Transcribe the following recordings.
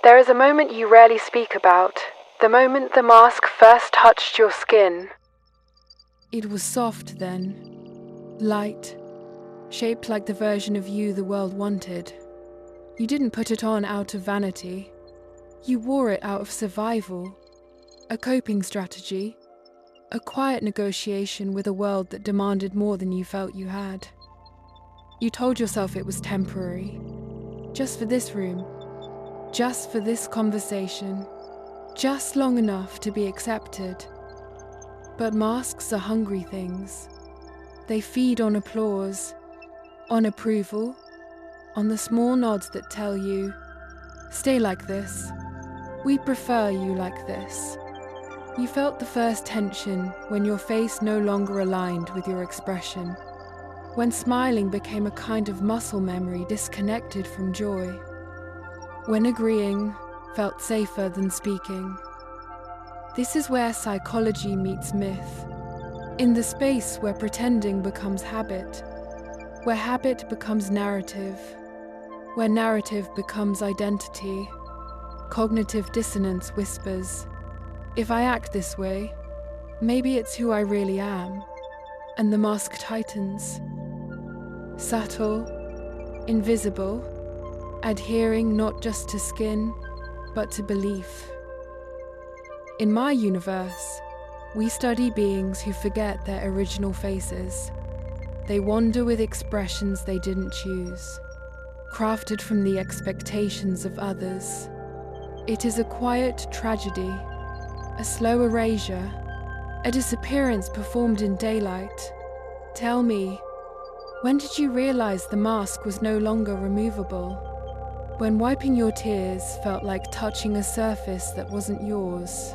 There is a moment you rarely speak about, the moment the mask first touched your skin. It was soft then, light, shaped like the version of you the world wanted. You didn't put it on out of vanity. You wore it out of survival, a coping strategy, a quiet negotiation with a world that demanded more than you felt you had. You told yourself it was temporary, just for this room, just for this conversation, just long enough to be accepted. But masks are hungry things. They feed on applause, on approval, on the small nods that tell you, stay like this. We prefer you like this. You felt the first tension when your face no longer aligned with your expression, when smiling became a kind of muscle memory disconnected from joy, when agreeing felt safer than speaking. This is where psychology meets myth, in the space where pretending becomes habit, where habit becomes narrative, where narrative becomes identity. Cognitive dissonance whispers, if I act this way, maybe it's who I really am, and the mask tightens. Subtle, invisible, adhering not just to skin, but to belief. In my universe, we study beings who forget their original faces. They wander with expressions they didn't choose, crafted from the expectations of others. It is a quiet tragedy, a slow erasure, a disappearance performed in daylight. Tell me, when did you realize the mask was no longer removable? When wiping your tears felt like touching a surface that wasn't yours?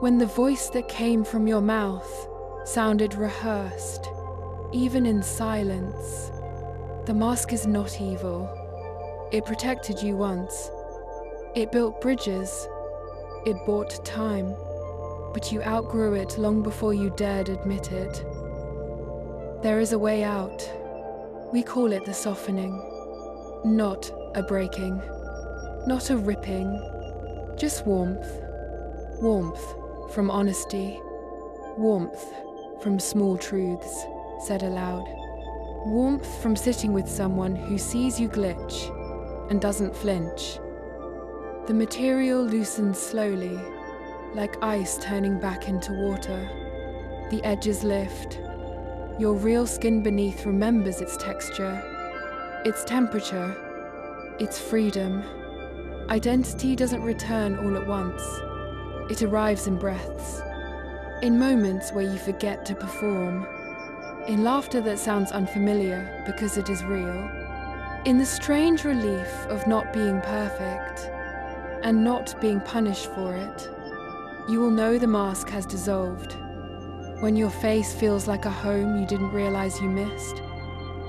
When the voice that came from your mouth sounded rehearsed, even in silence? The mask is not evil. It protected you once. It built bridges. It bought time. But you outgrew it long before you dared admit it. There is a way out. We call it the softening. Not a breaking. Not a ripping. Just warmth. Warmth from honesty. Warmth from small truths, said aloud. Warmth from sitting with someone who sees you glitch and doesn't flinch. The material loosens slowly, like ice turning back into water. The edges lift. Your real skin beneath remembers its texture, its temperature, its freedom. Identity doesn't return all at once. It arrives in breaths, in moments where you forget to perform, in laughter that sounds unfamiliar because it is real, in the strange relief of not being perfect, and not being punished for it. You will know the mask has dissolved, when your face feels like a home you didn't realize you missed,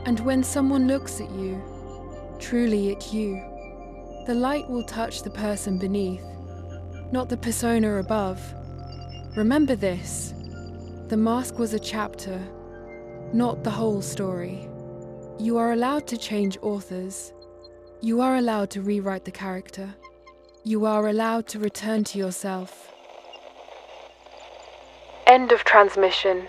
and when someone looks at you, truly at you, the light will touch the person beneath, not the persona above. Remember this, the mask was a chapter, not the whole story. You are allowed to change authors. You are allowed to rewrite the character. You are allowed to return to yourself. End of transmission.